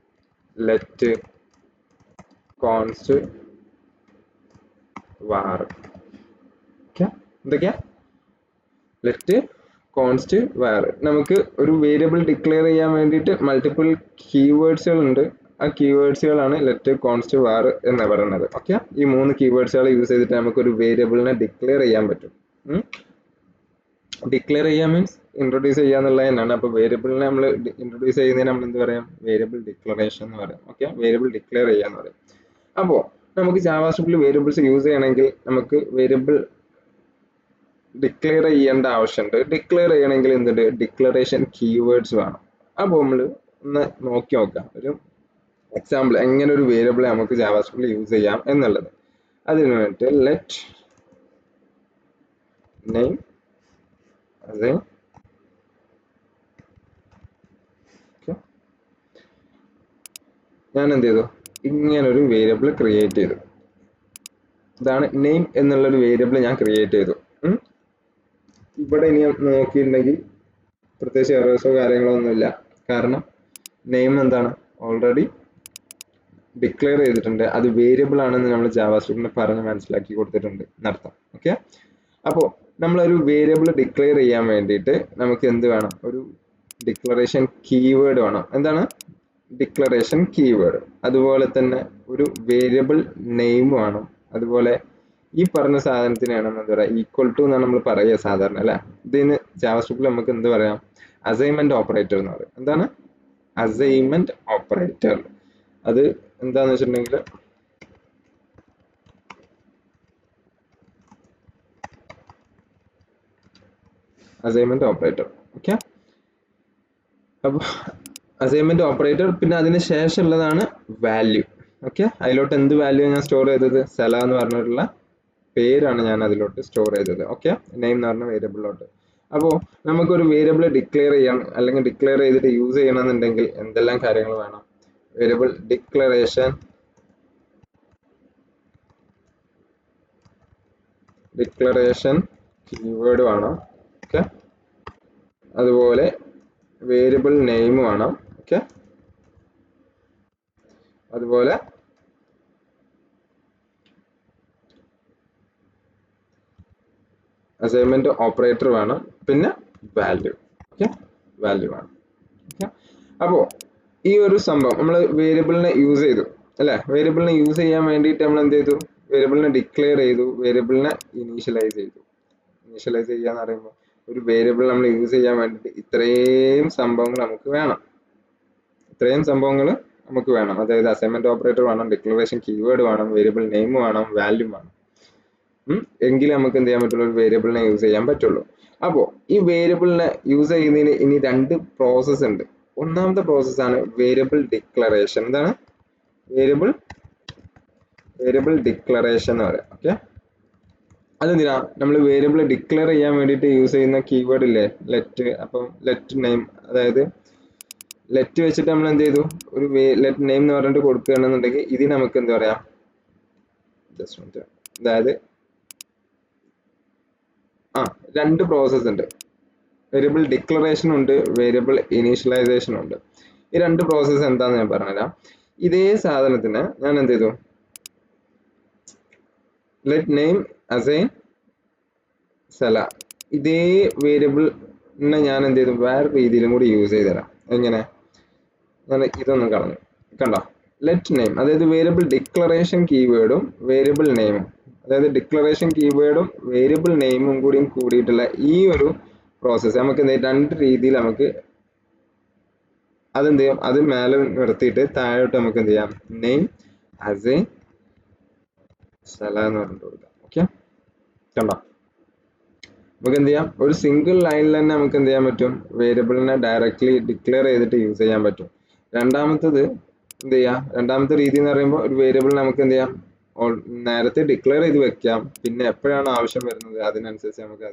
S1: ലെറ്റ്, കോൺസ്റ്റ്, var. എന്തൊക്കെയാ? Let, const, var. നമുക്ക് ഒരു വേരിയബിൾ ഡിക്ലെയർ ചെയ്യാൻ വേണ്ടിയിട്ട് മൾട്ടിപ്പിൾ കീവേഡ്സുകൾ ഉണ്ട്. ആ കീവേഡ്സുകളാണ് ലെറ്റ്, കോൺസ്റ്റ്, var എന്ന് പറയുന്നത്. ഓക്കെ, ഈ 3 കീവേഡ്സുകൾ യൂസ് ചെയ്തിട്ട് നമുക്ക് ഒരു വേരിയബിളിനെ ഡിക്ലെയർ ചെയ്യാൻ പറ്റും. ഡിക്ലെയർ ചെയ്യാൻ മീൻസ് ഇൻട്രൊഡ്യൂസ് ചെയ്യുക എന്നുള്ളത് തന്നെയാണ്. അപ്പോൾ വേരിയബിളിനെ നമ്മൾ ഇൻട്രൊഡ്യൂസ് ചെയ്യുന്നതിന് നമ്മൾ എന്ത് പറയാം? വേരിയബിൾ ഡിക്ലറേഷൻ എന്ന് പറയാം. ഓക്കെ, വേരിയബിൾ ഡിക്ലെയർ ചെയ്യാന്ന് പറയും. അപ്പോൾ നമുക്ക് ജാവാസ്ക്രിപ്റ്റിൽ വേരിയബിൾസ് യൂസ് ചെയ്യണമെങ്കിൽ നമുക്ക് വേരിയബിൾ ഡിക്ലെയർ ചെയ്യേണ്ട ആവശ്യമുണ്ട്. ഡിക്ലെയർ ചെയ്യണമെങ്കിൽ എന്തുണ്ട്? ഡിക്ലറേഷൻ കീവേഡ്സ് വേണം. അപ്പോൾ നമ്മൾ ഒന്ന് നോക്കി നോക്കാം ഒരു എക്സാമ്പിൾ എങ്ങനെ ഒരു വേരിയബിൾ നമുക്ക് ജാവാസ്ക്രിപ്റ്റിൽ യൂസ് ചെയ്യാം എന്നുള്ളത്. അതിന് വേണ്ടിയിട്ട് ലെറ്റ് നെയിം അതെ ഞാൻ എന്ത് ചെയ്തു? ഇങ്ങനൊരു വേരിയബിൾ ക്രിയേറ്റ് ചെയ്തു. ഇതാണ് നെയിം എന്നുള്ളൊരു വേരിയബിൾ ഞാൻ ക്രിയേറ്റ് ചെയ്തു. ഇവിടെ ഇനി നോക്കിയിട്ടുണ്ടെങ്കിൽ പ്രത്യേകിച്ച് എറേഴ്സോ കാര്യങ്ങളോ ഒന്നുമില്ല. കാരണം നെയിം എന്താണ്? ഓൾറെഡി ഡിക്ലെയർ ചെയ്തിട്ടുണ്ട്. അത് വേരിയബിൾ ആണെന്ന് നമ്മൾ ജാവാസ്ക്രിപ്റ്റിന് പറഞ്ഞ് മനസ്സിലാക്കി കൊടുത്തിട്ടുണ്ട് എന്നർത്ഥം. ഓക്കെ, അപ്പോൾ നമ്മളൊരു വേരിയബിൾ ഡിക്ലെയർ ചെയ്യാൻ വേണ്ടിയിട്ട് നമുക്ക് എന്ത് വേണം? ഒരു ഡിക്ലറേഷൻ കീവേഡ് വേണം. എന്താണ് ഡിക്ലറേഷൻ കീവേഡ്? അതുപോലെ തന്നെ ഒരു വേരിയബിൾ നെയിം വേണം. അതുപോലെ ഈ പറഞ്ഞ സാധനത്തിനാണ് എന്താ പറയുക? ഈക്വൽ ടു എന്നാണ് നമ്മൾ പറയുക സാധാരണ, അല്ലെ? ഇതിന് ജാവാസ്ക്രിപ്റ്റിൽ നമുക്ക് എന്ത് പറയാം? അസൈൻമെന്റ് ഓപ്പറേറ്റർ എന്ന് പറയും. എന്താണ് അസൈൻമെന്റ് ഓപ്പറേറ്റർ? അത് എന്താന്ന് വെച്ചിട്ടുണ്ടെങ്കിൽ അസൈൻമെന്റ് ഓപ്പറേറ്റർ. ഓക്കെ, അപ്പൊ അസൈൻമെന്റ് ഓപ്പറേറ്റർ. പിന്നെ അതിന് ശേഷമുള്ളതാണ് വാല്യൂ. ഓക്കെ, അതിലോട്ട് എന്ത് വാല്യൂ ഞാൻ സ്റ്റോർ ചെയ്തത്? സെല എന്ന് പറഞ്ഞിട്ടുള്ള പേരാണ് ഞാൻ അതിലോട്ട് സ്റ്റോർ ചെയ്തത്. ഓക്കെ, നെയിം എന്ന് പറഞ്ഞ വേരിയബിളിലോട്ട്. അപ്പോൾ നമുക്കൊരു വേരിയബിൾ ഡിക്ലെയർ ചെയ്യാൻ അല്ലെങ്കിൽ ഡിക്ലെയർ ചെയ്തിട്ട് യൂസ് ചെയ്യണമെന്നുണ്ടെങ്കിൽ എന്തെല്ലാം കാര്യങ്ങൾ വേണം? വേരിയബിൾ ഡിക്ലറേഷൻ, കീവേഡ് വേണം. ഓക്കെ, അതുപോലെ വേരിയബിൾ നെയിം വേണം. ഓക്കെ, അതുപോലെ അസൈൻമെന്റ് ഓപ്പറേറ്റർ വേണം. പിന്നെ വാല്യൂ. ഓക്കെ, വാല്യൂ വേണം. ഓക്കെ, അപ്പോൾ ഈ ഒരു സംഭവം നമ്മൾ വേരിയബിളിനെ യൂസ് ചെയ്തു, അല്ലെ? വേരിയബിളിനെ യൂസ് ചെയ്യാൻ വേണ്ടിയിട്ട് നമ്മൾ എന്ത് ചെയ്തു? വേരിയബിളിനെ ഡിക്ലെയർ ചെയ്തു, വേരിയബിളിനെ ഇനീഷ്യലൈസ് ചെയ്തു. ഇനീഷ്യലൈസ് ചെയ്യാന്ന് പറയുമ്പോൾ ഒരു വേരിയബിൾ നമ്മൾ യൂസ് ചെയ്യാൻ വേണ്ടിയിട്ട് ഇത്രയും സംഭവങ്ങൾ നമുക്ക് വേണം. അതായത് അസൈൻമെന്റ് ഓപ്പറേറ്റർ വേണം, ഡിക്ലറേഷൻ കീവേഡ് വേണം, വേരിയബിൾ നെയിം വേണം, വാല്യൂ വേണം. എങ്കിൽ നമുക്ക് എന്ത് ചെയ്യാൻ പറ്റുള്ളൂ? ഒരു വേരിയബിളിനെ യൂസ് ചെയ്യാൻ പറ്റുള്ളൂ. അപ്പോൾ ഈ വേരിയബിളിനെ യൂസ് ചെയ്യുന്നതിന് ഇനി 2 പ്രോസസ്സ് ഉണ്ട്. ഒന്നാമത്തെ പ്രോസസ്സാണ് വേരിയബിൾ ഡിക്ലറേഷൻ. എന്താണ് വേരിയബിൾ വേരിയബിൾ ഡിക്ലറേഷൻ എന്ന് പറയാം. ഓക്കെ, അതെന്തിനാ നമ്മൾ വേരിയബിൾ ഡിക്ലെയർ ചെയ്യാൻ വേണ്ടിയിട്ട് യൂസ് ചെയ്യുന്ന കീവേഡ് ഇല്ലേ ലെറ്റ്. അപ്പം ലെറ്റ് നെയിം, അതായത് ലെറ്റ് വെച്ചിട്ട് നമ്മൾ എന്ത് ചെയ്തു, ഒരു ലെറ്റ് നെയിം എന്ന് പറഞ്ഞിട്ട് കൊടുക്കുകയാണെന്നുണ്ടെങ്കിൽ ഇതിന് നമുക്ക് എന്താ പറയാ, അതായത് രണ്ട് പ്രോസസ്സ് ഉണ്ട്. വേരിയബിൾ ഡിക്ലറേഷൻ ഉണ്ട്, വേരിയബിൾ ഇനീഷ്യലൈസേഷൻ ഉണ്ട്. ഈ രണ്ട് പ്രോസസ്സ് എന്താന്ന് ഞാൻ പറഞ്ഞുതരാം. ഇതേ സാധനത്തിന് ഞാൻ എന്ത് ചെയ്തു, ലെറ്റ് നെയിം അസൈൻ സല, ഇതേ വേരിയബിളിനെ ഞാൻ എന്ത് ചെയ്തു വേറെ രീതിയിലും കൂടി യൂസ് ചെയ്ത് തരാം. എങ്ങനെ, ഞാൻ ഇതൊന്നും കളഞ്ഞു, കണ്ടോ, ലെറ്റ് നെയിം, അതായത് വേരിയബിൾ ഡിക്ലറേഷൻ കീവേഡും വേരിയബിൾ നെയിമും, അതായത് ഡിക്ലറേഷൻ കീവേഡും വേരിയബിൾ നെയിമും കൂടിയും കൂടിയിട്ടുള്ള ഈ ഒരു പ്രോസസ്സ് നമുക്ക് എന്ത് ചെയ്യും, രണ്ട് രീതിയിൽ നമുക്ക് അതെന്ത് ചെയ്യും, അത് മേലെ നിർത്തിയിട്ട് താഴോട്ട് നമുക്ക് എന്ത് ചെയ്യാം, നെയിം ആസ് എ സല എന്ന് പറഞ്ഞിട്ട് കൊടുക്കാം. ഓക്കെ, കണ്ടോ, നമുക്ക് എന്ത് ചെയ്യാം, ഒരു സിംഗിൾ ലൈനിൽ തന്നെ നമുക്ക് എന്ത് ചെയ്യാൻ പറ്റും, വേരിയബിളിനെ ഡയറക്ട്ലി ഡിക്ലെയർ ചെയ്തിട്ട് യൂസ് ചെയ്യാൻ പറ്റും. രണ്ടാമത്തത് എന്ത് ചെയ്യാം, രണ്ടാമത്തെ രീതി എന്ന് പറയുമ്പോൾ ഒരു വേരിയബിൾ നമുക്ക് എന്ത് ചെയ്യാം, നേരത്തെ ഡിക്ലെയർ ചെയ്ത് വെക്കാം, പിന്നെ എപ്പോഴാണ് ആവശ്യം വരുന്നത് അതിനനുസരിച്ച് നമുക്ക്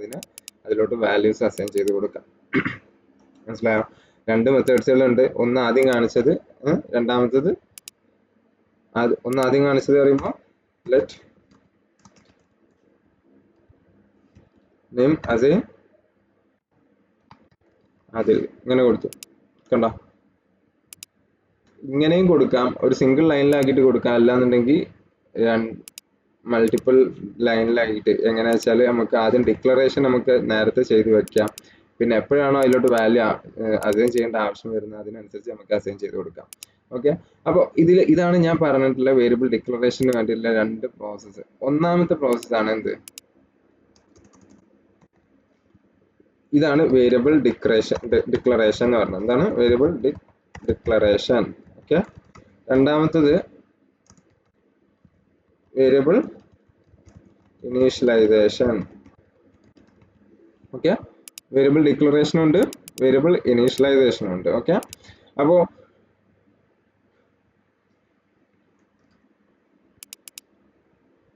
S1: അതിലോട്ട് വാല്യൂസ് അസൈൻ ചെയ്ത് കൊടുക്കാം. മനസ്സിലായോ? രണ്ട് മെത്തേഡ്സുകളുണ്ട്. ഒന്ന് ആദ്യം കാണിച്ചത്, രണ്ടാമത്തത് ഒന്ന് ആദ്യം കാണിച്ചത് പറയുമ്പോൾ ലെറ്റ് നെയിം ആസ് എ അതിൽ ഇങ്ങനെ കൊടുത്തു, കണ്ടോ, ഇങ്ങനെയും കൊടുക്കാം, ഒരു സിംഗിൾ ലൈനിലാക്കിയിട്ട് കൊടുക്കാം, അല്ലാന്നുണ്ടെങ്കിൽ മൾട്ടിപ്പിൾ ലൈനിലാക്കിയിട്ട്. എങ്ങനെയാ വെച്ചാൽ നമുക്ക് ആദ്യം ഡിക്ലറേഷൻ നമുക്ക് നേരത്തെ ചെയ്ത് വെക്കാം, പിന്നെ എപ്പോഴാണോ അതിലോട്ട് വാല്യൂ അസൈൻ ചെയ്യേണ്ട ആവശ്യം വരുന്നത് അതിനനുസരിച്ച് നമുക്ക് അസൈൻ ചെയ്ത് കൊടുക്കാം. ഓക്കെ, അപ്പോൾ ഇതാണ് ഞാൻ പറഞ്ഞിട്ടുള്ള വേരിയബിൾ ഡിക്ലറേഷന് വേണ്ടിയിട്ടുള്ള രണ്ട് പ്രോസസ്സ്. ഒന്നാമത്തെ പ്രോസസ്സാണ് എന്ത്, ഇതാണ് വേരിയബിൾ ഡിക്ലറേഷൻ എന്ന് പറഞ്ഞത്. എന്താണ് വേരിയബിൾ ഡിക്ലറേഷൻ? ഓക്കെ, രണ്ടാമത്തത് variable initialization. Okay, variable declaration ഉണ്ട്, വേരിയബിൾ ഇനീഷ്യലൈസേഷൻ ഉണ്ട്. ഓക്കെ, അപ്പോൾ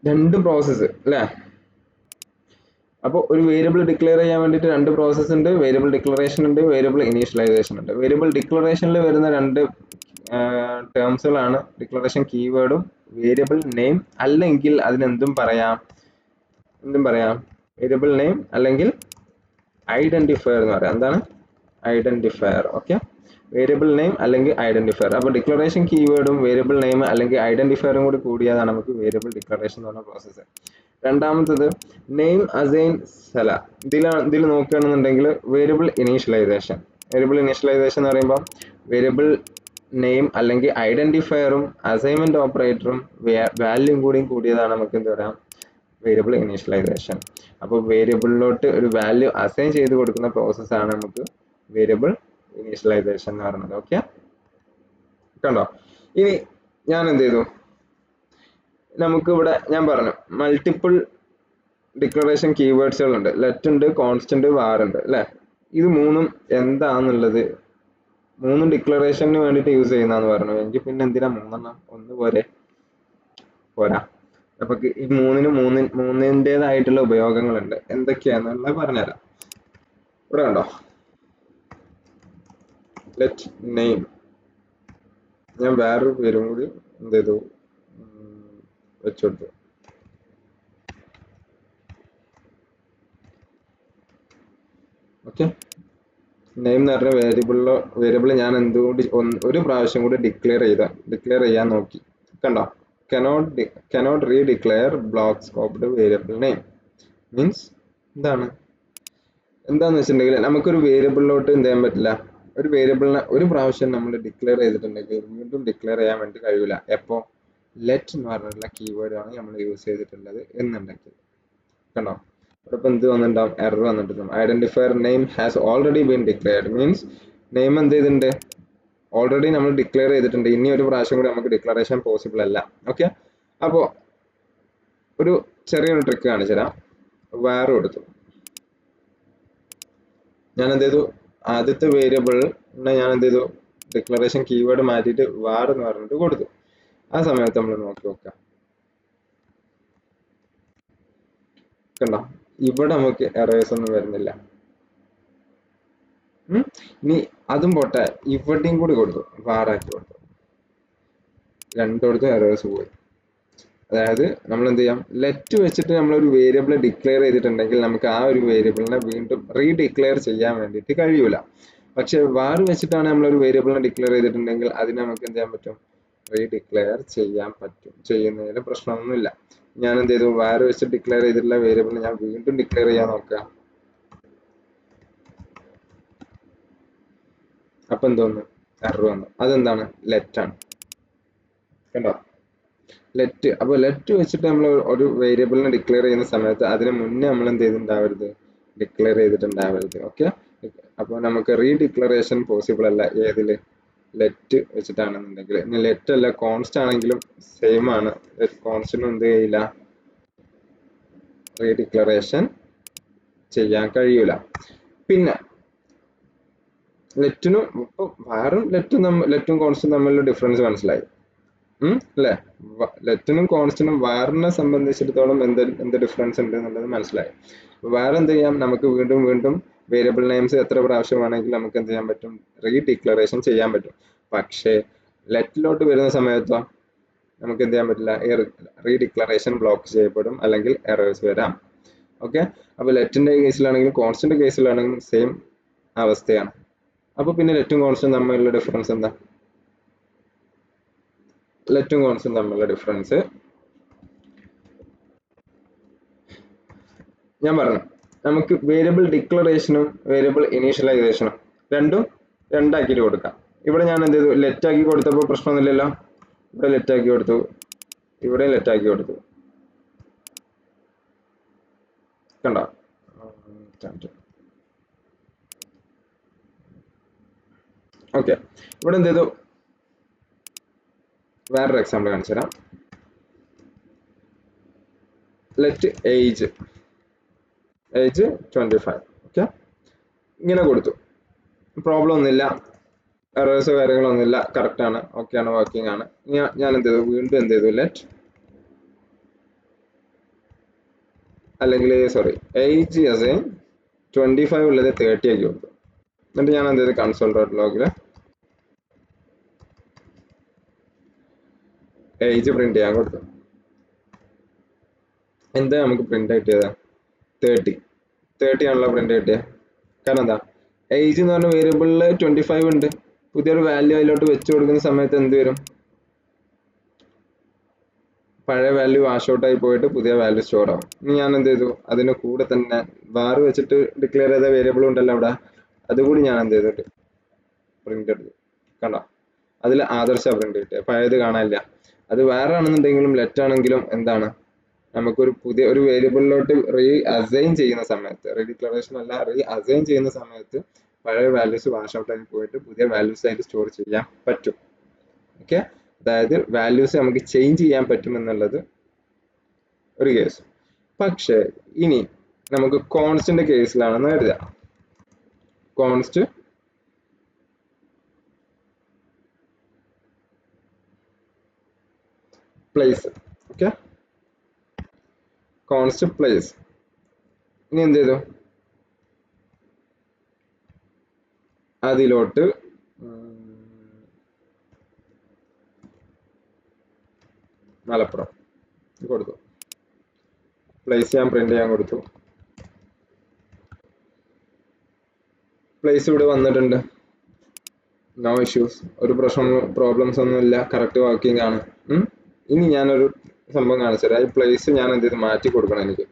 S1: രണ്ട് പ്രോസസ്സ് അല്ലേ. അപ്പോൾ ഒരു വേരിയബിൾ ഡിക്ലെയർ ചെയ്യാൻ വേണ്ടിയിട്ട് രണ്ട് പ്രോസസ്സ് ഉണ്ട്, വേരിയബിൾ ഡിക്ലറേഷൻ ഉണ്ട്, വേരിയബിൾ ഇനീഷ്യലൈസേഷൻ ഉണ്ട്. വേരിയബിൾ ഡിക്ലറേഷനിൽ വരുന്ന രണ്ട് ടേംസുകളാണ് ഡിക്ലറേഷൻ കീവേഡും വേരിയബിൾ നെയിം, അല്ലെങ്കിൽ അതിനെന്തും പറയാം, വേരിയബിൾ നെയിം അല്ലെങ്കിൽ ഐഡന്റിഫയർ എന്ന് പറയാം. എന്താണ് ഐഡന്റിഫയർ? ഓക്കെ, വേരിയബിൾ നെയിം അല്ലെങ്കിൽ ഐഡന്റിഫയർ. അപ്പോൾ ഡിക്ലറേഷൻ കീവേഡും വേരിയബിൾ നെയിം അല്ലെങ്കിൽ ഐഡന്റിഫയറും കൂടി കൂടിയതാണ് നമുക്ക് വേരിയബിൾ ഡിക്ലറേഷൻ എന്ന് പറഞ്ഞ പ്രോസസ്സ്. രണ്ടാമത്തത് നെയിം അസൈൻ സല. ഇതിൽ നോക്കുകയാണെന്നുണ്ടെങ്കിൽ വേരിയബിൾ ഇനീഷ്യലൈസേഷൻ. വേരിയബിൾ ഇനീഷ്യലൈസേഷൻ എന്ന് പറയുമ്പോൾ വേരിയബിൾ നെയിം അല്ലെങ്കിൽ ഐഡന്റിഫയറും അസൈൻമെന്റ് ഓപ്പറേറ്ററും വാല്യൂം കൂടിയതാണ് നമുക്ക് എന്ത് പറയാം, വേരിയബിൾ ഇനീഷ്യലൈസേഷൻ. അപ്പോൾ വേരിയബിളിലോട്ട് ഒരു വാല്യൂ അസൈൻ ചെയ്ത് കൊടുക്കുന്ന പ്രോസസ്സാണ് നമുക്ക് വേരിയബിൾ ഇനീഷ്യലൈസേഷൻ എന്ന് പറയുന്നത്. ഓക്കെ, കണ്ടോ. ഇനി ഞാൻ എന്ത് ചെയ്തു, നമുക്ക് ഇവിടെ ഞാൻ പറഞ്ഞു മൾട്ടിപ്പിൾ ഡിക്ലറേഷൻ കീവേഡ്സുകളുണ്ട്. ലെറ്റ് ഉണ്ട്, കോൺസ്റ്റന്റ്, വാർ ഉണ്ട് അല്ലേ. ഇത് മൂന്നും എന്താന്നുള്ളത് മൂന്നും ഡിക്ലറേഷന് വേണ്ടിയിട്ട് യൂസ് ചെയ്യുന്നതെന്ന് പറഞ്ഞു. എങ്കിൽ പിന്നെ എന്തിനാ മൂന്നെണ്ണം, ഒന്ന് പോരാ. അപ്പൊ ഈ മൂന്നിൻ്റെതായിട്ടുള്ള ഉപയോഗങ്ങളുണ്ട്. എന്തൊക്കെയാന്നുള്ളത് പറഞ്ഞുതരാം. ഇവിടെ കണ്ടോ, ലെറ്റ് നെയിം, ഞാൻ വേറൊരു പേരും കൂടി എന്ത് ചെയ്തു വെച്ചുകൊടുത്തു. ഓക്കെ, നെയിം എന്ന് പറഞ്ഞ വേരിയബിൾ ഞാൻ എന്തുകൊണ്ട് ഒരു പ്രാവശ്യം കൂടി ഡിക്ലെയർ ചെയ്യാൻ നോക്കി. കണ്ടോ, cannot redeclare block scoped variable name means എന്താന്ന് വെച്ചിട്ടുണ്ടെങ്കിൽ നമുക്കൊരു വേരിയബിളിലോട്ട് എന്ത് ചെയ്യാൻ പറ്റില്ല. ഒരു വേരിയബിളിനെ ഒരു പ്രാവശ്യം നമ്മൾ ഡിക്ലെയർ ചെയ്തിട്ടുണ്ടെങ്കിൽ വീണ്ടും ഡിക്ലെയർ ചെയ്യാൻ വേണ്ടി കഴിയില്ല. എപ്പോ ലെറ്റ് എന്ന് പറഞ്ഞിട്ടുള്ള കീവേഡ് ആണ് നമ്മൾ യൂസ് ചെയ്തിട്ടുള്ളത് എന്നുണ്ടെങ്കിൽ. കണ്ടോ, ഇവിടെ എന്ത് വന്നിട്ടുണ്ടാവും, എറർ വന്നിട്ടുണ്ടാവും. Identifier name has already been declared means name എന്ത് ചെയ്തിട്ടുണ്ട്, ഓൾറെഡി നമ്മൾ ഡിക്ലെയർ ചെയ്തിട്ടുണ്ട്. ഇനി ഒരു പ്രാവശ്യം കൂടി നമുക്ക് ഡിക്ലറേഷൻ പോസിബിൾ അല്ല. ഓക്കെ, അപ്പോൾ ഒരു ചെറിയൊരു ട്രിക്ക് കാണിച്ചു തരാം. വാർ കൊടുത്തു, ഞാൻ എന്ത് ചെയ്തു, ആദ്യത്തെ വേരിയബിളിനെ ഞാൻ എന്ത് ചെയ്തു, ഡിക്ലറേഷൻ കീവേഡ് മാറ്റിയിട്ട് വാർ എന്ന് പറഞ്ഞിട്ട് കൊടുത്തു. ആ സമയത്ത് നമ്മൾ നോക്കി നോക്കാം, കണ്ടോ, ഇവിടെ നമുക്ക് എറേഴ്സ് ഒന്നും വരുന്നില്ല. ഇനി അതും പോട്ടെ, ഇവിടെയും കൂടി കൊടുത്തു, വാറാക്കി കൊടുത്തു, രണ്ടിടത്തും എറേഴ്സ് പോയി. അതായത് നമ്മൾ എന്ത് ചെയ്യാം, ലെറ്റ് വെച്ചിട്ട് നമ്മളൊരു വേരിയബിൾ ഡിക്ലെയർ ചെയ്തിട്ടുണ്ടെങ്കിൽ നമുക്ക് ആ ഒരു വേരിയബിളിനെ വീണ്ടും റീഡിക്ലെയർ ചെയ്യാൻ വേണ്ടിയിട്ട് കഴിയൂല. പക്ഷെ വാർ വെച്ചിട്ടാണ് നമ്മളൊരു വേരിയബിളിനെ ഡിക്ലെയർ ചെയ്തിട്ടുണ്ടെങ്കിൽ അതിനെ നമുക്ക് എന്ത് ചെയ്യാൻ പറ്റും, റീഡിക്ലെയർ ചെയ്യാൻ പറ്റും. ചെയ്യുന്നതിന് പ്രശ്നമൊന്നുമില്ല. ഞാൻ എന്ത് ചെയ്തു, വാർ വെച്ച് ഡിക്ലെയർ ചെയ്തിട്ടുള്ള വേരിയബിൾ ഞാൻ വീണ്ടും ഡിക്ലെയർ ചെയ്യാൻ നോക്കുക. അപ്പൊ എന്തോന്നു, എറർ വന്നു. അതെന്താണ്, ലെറ്റ് ആണ്. കണ്ടോ, ലെറ്റ്. അപ്പൊ ലെറ്റ് വെച്ചിട്ട് നമ്മൾ ഒരു വേരിയബിളിനെ ഡിക്ലെയർ ചെയ്യുന്ന സമയത്ത് അതിന് മുന്നേ നമ്മൾ എന്ത് ചെയ്തിട്ടുണ്ടാവരുത്, ഡിക്ലെയർ ചെയ്തിട്ടുണ്ടാവരുത്. ഓക്കെ. അപ്പോൾ നമുക്ക് റീഡിക്ലറേഷൻ പോസിബിൾ അല്ല ഏതില്, ലെറ്റ് വെച്ചിട്ടാണെന്നുണ്ടെങ്കിൽ. ഇനി ലെറ്റ് അല്ല കോൺസ്റ്റ് ആണെങ്കിലും സെയിം ആണ്, കോൺസ്റ്റിനും എന്ത് ചെയ്യില്ല, റീഡിക്ലറേഷൻ ചെയ്യാൻ കഴിയൂല. പിന്നെ ലെറ്റിനും ഇപ്പൊ വാറും ലെറ്റും കോൺസ്റ്റും തമ്മിലുള്ള ഡിഫറൻസ് മനസ്സിലായി അല്ലെ? ലെറ്റിനും കോൺസ്റ്റിനും വാറിനെ സംബന്ധിച്ചിടത്തോളം എന്ത് ഡിഫറൻസ് ഉണ്ട് എന്നുള്ളത് മനസ്സിലായി. വേറെ എന്ത് ചെയ്യാം, നമുക്ക് വീണ്ടും വീണ്ടും വേരിയബിൾ നെയിംസ് എത്ര പ്രാവശ്യം വേണമെങ്കിലും നമുക്ക് എന്ത് ചെയ്യാൻ പറ്റും, റീഡിക്ലറേഷൻ ചെയ്യാൻ പറ്റും. പക്ഷേ ലെറ്റിലോട്ട് വരുന്ന സമയത്തോ നമുക്ക് എന്ത് ചെയ്യാൻ പറ്റില്ല, റീഡിക്ലറേഷൻ ബ്ലോക്ക് ചെയ്യപ്പെടും, അല്ലെങ്കിൽ എറേഴ്സ് വരാം. ഓക്കെ. അപ്പൊ ലെറ്റിന്റെ കേസിലാണെങ്കിലും കോൺസ്റ്റന്റ് കേസിലാണെങ്കിലും സെയിം അവസ്ഥയാണ്. അപ്പൊ പിന്നെ ലെറ്റും കോൺസ്റ്റും തമ്മിലുള്ള ഡിഫറൻസ് എന്താ? ലെറ്റും കോൺസ്റ്റും തമ്മിലുള്ള ഡിഫറൻസ് ഞാൻ പറഞ്ഞു. നമുക്ക് വേരിയബിൾ ഡിക്ലറേഷനും വേരിയബിൾ ഇനീഷ്യലൈസേഷനും രണ്ടാക്കിയിട്ട് കൊടുക്കാം. ഇവിടെ ഞാൻ എന്ത് ചെയ്തു, ലെറ്റ് ആക്കി കൊടുത്തപ്പോൾ പ്രശ്നമൊന്നുമില്ലല്ലോ. ഇവിടെ ലെറ്റ് ആക്കി കൊടുത്തു, ഇവിടെ ലെറ്റ് ആക്കി കൊടുത്തു. കണ്ടോ? ഓക്കെ. ഇവിടെ എന്ത് ചെയ്തു, വേറൊരു എക്സാമ്പിൾ കാണിച്ചു തരാം. Let age 25. ഓക്കെ, ഇങ്ങനെ കൊടുത്തു, പ്രോബ്ലം ഒന്നുമില്ല, എറേഴ്സ് കാര്യങ്ങളൊന്നുമില്ല, കറക്റ്റ് ആണ്, ഓക്കെ ആണ്, വർക്കിംഗ് ആണ്. ഞാൻ എന്ത് ചെയ്തു, വീണ്ടും എന്ത് ചെയ്തു, ലെറ്റ് അല്ലെങ്കിൽ സോറി ഏജ് ആസ് 25 ഉള്ളത് 30 ആക്കി കൊടുത്തു. എന്നിട്ട് ഞാൻ എന്ത് ചെയ്തു, കൺസോൾ ഡോട്ട് ലോഗില് ഏജ് പ്രിന്റ് ചെയ്യാൻ കൊടുത്തു. എന്താ നമുക്ക് പ്രിന്റ് കിട്ടിയത്, 30 ആണല്ലോ പ്രിന്റ് കിട്ടിയത്. കാരണം എന്താ, ഏജ് എന്ന് പറഞ്ഞ വേരിയബിളില് 25 ഉണ്ട്. പുതിയൊരു വാല്യൂ അതിലോട്ട് വെച്ച് കൊടുക്കുന്ന സമയത്ത് എന്ത് വരും, പഴയ വാല്യൂ വാഷ് ഔട്ട് ആയി പോയിട്ട് പുതിയ വാല്യൂ സ്റ്റോർ ആവും. ഇനി ഞാൻ എന്ത് ചെയ്തു, അതിന്റെ കൂടെ തന്നെ വാർ വെച്ചിട്ട് ഡിക്ലെയർ ചെയ്ത വേരിയബിൾ ഉണ്ടല്ലോ അവിടെ, അതുകൂടി ഞാൻ എന്ത് ചെയ്തിട്ട് പ്രിന്റ് എടുത്തു. കണ്ടോ, അതിൽ ആദർശ പ്രിന്റ് കിട്ടിയ, പഴയത് കാണാനില്ല. അത് വേറെ ആണെന്നുണ്ടെങ്കിലും ലെറ്റ് ആണെങ്കിലും എന്താണ്, നമുക്കൊരു പുതിയ ഒരു വേരിയബിളിലോട്ട് റീ അസൈൻ ചെയ്യുന്ന സമയത്ത്, റീഡിക്ലറേഷൻ അല്ല, റീ അസൈൻ ചെയ്യുന്ന സമയത്ത് പഴയ വാല്യൂസ് വാഷ് ഔട്ട് ആയി പോയിട്ട് പുതിയ വാല്യൂസ് ആയിട്ട് സ്റ്റോർ ചെയ്യാൻ പറ്റും. ഓക്കെ. അതായത് വാല്യൂസ് നമുക്ക് ചേഞ്ച് ചെയ്യാൻ പറ്റും എന്നുള്ളത് ഒരു കേസ്. പക്ഷെ ഇനി നമുക്ക് കോൺസ്റ്റന്റ് കേസിലാണെന്ന് കരുതാം. Const place. Okay, const place. ഇനി എന്ത് ചെയ്തു, അതിലോട്ട് മലപ്പുറം കൊടുത്തു, പ്ലേസ് ഞാൻ പ്രിന്റ് ചെയ്യാൻ കൊടുത്തു. പ്ലേസ് ഇവിടെ വന്നിട്ടുണ്ട്, നോ ഇഷ്യൂസ്, ഒരു പ്രോബ്ലംസ് ഒന്നും ഇല്ല, കറക്റ്റ് വർക്കിംഗ് ആണ്. ഇനി ഞാനൊരു സംഭവം കാണിച്ചുതരാം. ഈ പ്ലേസ് ഞാൻ എന്ത് ചെയ്തു, മാറ്റി കൊടുക്കണം. എനിക്ക്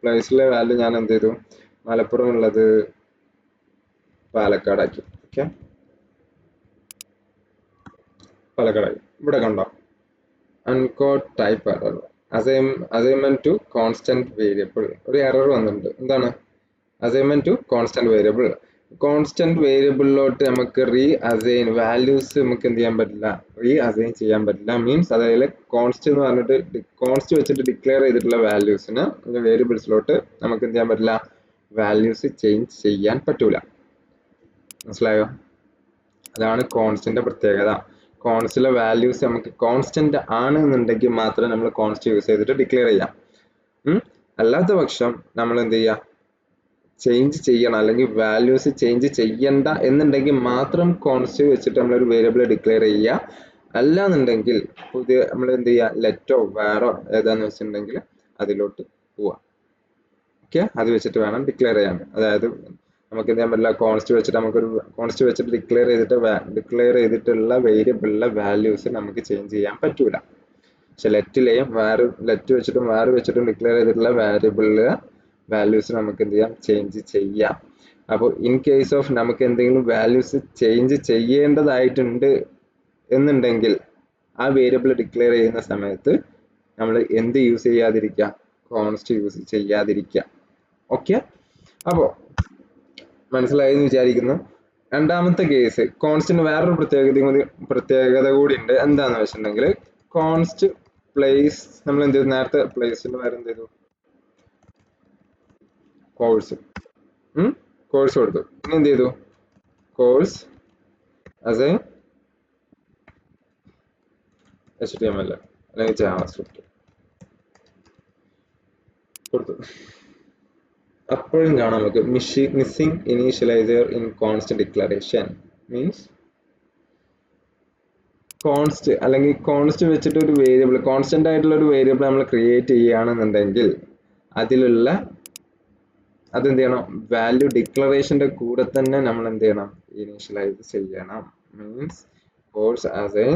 S1: പ്ലേസിലെ വാല്യൂ ഞാൻ എന്ത് ചെയ്തു, മലപ്പുറം ഉള്ളത് പാലക്കാടാക്കി. ഓക്കെ, പാലക്കാടാക്കി. ഇവിടെ കണ്ടോ, uncaught type error, assignment to constant variable, ഒരു എറർ വന്നിട്ടുണ്ട്. എന്താണ്, assignment to constant variable. Constant വേരിയബിളിലോട്ട് നമുക്ക് റീ അസൈൻ വാല്യൂസ് നമുക്ക് എന്ത് ചെയ്യാൻ പറ്റില്ല, റീ അസൈൻ ചെയ്യാൻ പറ്റില്ല. മീൻസ് അതായത് കോൺസ്റ്റ് എന്ന് പറഞ്ഞിട്ട് കോൺസ്റ്റ് വെച്ചിട്ട് ഡിക്ലെയർ ചെയ്തിട്ടുള്ള വാല്യൂസിന് വേരിയബിൾസിലോട്ട് നമുക്ക് എന്ത് ചെയ്യാൻ പറ്റില്ല, വാല്യൂസ് ചേഞ്ച് ചെയ്യാൻ പറ്റൂല. മനസ്സിലായോ? അതാണ് കോൺസ്റ്റന്റ് പ്രത്യേകത. കോൺസ്റ്റിലെ വാല്യൂസ് നമുക്ക് കോൺസ്റ്റന്റ് ആണ് എന്നുണ്ടെങ്കിൽ മാത്രമേ നമ്മൾ കോൺസ്റ്റ് യൂസ് ചെയ്തിട്ട് ഡിക്ലെയർ ചെയ്യാം. അല്ലാത്ത പക്ഷം നമ്മൾ എന്ത് ചെയ്യുക, ചേഞ്ച് ചെയ്യണം, അല്ലെങ്കിൽ വാല്യൂസ് ചേഞ്ച് ചെയ്യണ്ട എന്നുണ്ടെങ്കിൽ മാത്രം കോൺസ്റ്റ് വെച്ചിട്ട് നമ്മളൊരു വേരിയബിൾ ഡിക്ലെയർ ചെയ്യുക. അല്ലാന്നുണ്ടെങ്കിൽ പുതിയ നമ്മൾ എന്ത് ചെയ്യുക, ലെറ്റോ വേറോ ഏതാന്ന് വെച്ചിട്ടുണ്ടെങ്കിൽ അതിലോട്ട് പോവാം. ഓക്കെ, അത് വെച്ചിട്ട് വേണം ഡിക്ലെയർ ചെയ്യാൻ. അതായത് നമുക്ക് എന്ത് ചെയ്യാൻ പറ്റില്ല, കോൺസ്റ്റ് വെച്ചിട്ട് നമുക്കൊരു കോൺസ്റ്റ് വെച്ചിട്ട് ഡിക്ലെയർ ചെയ്തിട്ടുള്ള വേരിയബിളിലെ വാല്യൂസ് നമുക്ക് ചേഞ്ച് ചെയ്യാൻ പറ്റൂല. പക്ഷെ ലെറ്റ് വെച്ചിട്ടും വേറെ വെച്ചിട്ടും ഡിക്ലെയർ ചെയ്തിട്ടുള്ള വാല്യൂബിളിലെ വാല്യൂസ് നമുക്ക് എന്ത് ചെയ്യാം, ചേഞ്ച് ചെയ്യാം. അപ്പോൾ ഇൻ കേസ് ഓഫ് നമുക്ക് എന്തെങ്കിലും വാല്യൂസ് ചേഞ്ച് ചെയ്യേണ്ടതായിട്ടുണ്ട് എന്നുണ്ടെങ്കിൽ ആ വേരിയബിൾ ഡിക്ലെയർ ചെയ്യുന്ന സമയത്ത് നമ്മൾ എന്ത് യൂസ് ചെയ്യാതിരിക്കുക, കോൺസ്റ്റ് യൂസ് ചെയ്യാതിരിക്കുക. ഓക്കെ, അപ്പോൾ മനസ്സിലായെന്ന് വിചാരിക്കുന്നു. രണ്ടാമത്തെ കേസ്, കോൺസ്റ്റിന് വേറൊരു പ്രത്യേകത കൂടി ഉണ്ട്. എന്താന്ന് വെച്ചിട്ടുണ്ടെങ്കിൽ കോൺസ്റ്റ് പ്ലേസ്, നമ്മൾ എന്ത് ചെയ്തു, നേരത്തെ പ്ലേസിന് വേറെ എന്ത് ചെയ്തു, കോഴ്സ് കൊടുത്തു. ഇനി എന്ത് ചെയ്തു, കോഴ്സ് ആസ് എ HTML അല്ലെങ്കിൽ ജാവാസ്ക്രിപ്റ്റ് കൊടുത്തു. അപ്പോഴും കാണാം നമുക്ക് missing initialiser in const declaration. Means const അല്ലെങ്കിൽ കോൺസ്റ്റ് വെച്ചിട്ട് ഒരു വേരിയബിൾ, കോൺസ്റ്റന്റ് ആയിട്ടുള്ള ഒരു വേരിയബിൾ നമ്മൾ ക്രിയേറ്റ് ചെയ്യുകയാണെന്നുണ്ടെങ്കിൽ അതെന്ത് ചെയ്യണം, വാല്യൂ ഡിക്ലറേഷന്റെ കൂടെ തന്നെ നമ്മൾ എന്ത് ചെയ്യണം, ഇനീഷ്യലൈസ് ചെയ്യണം. Means course as A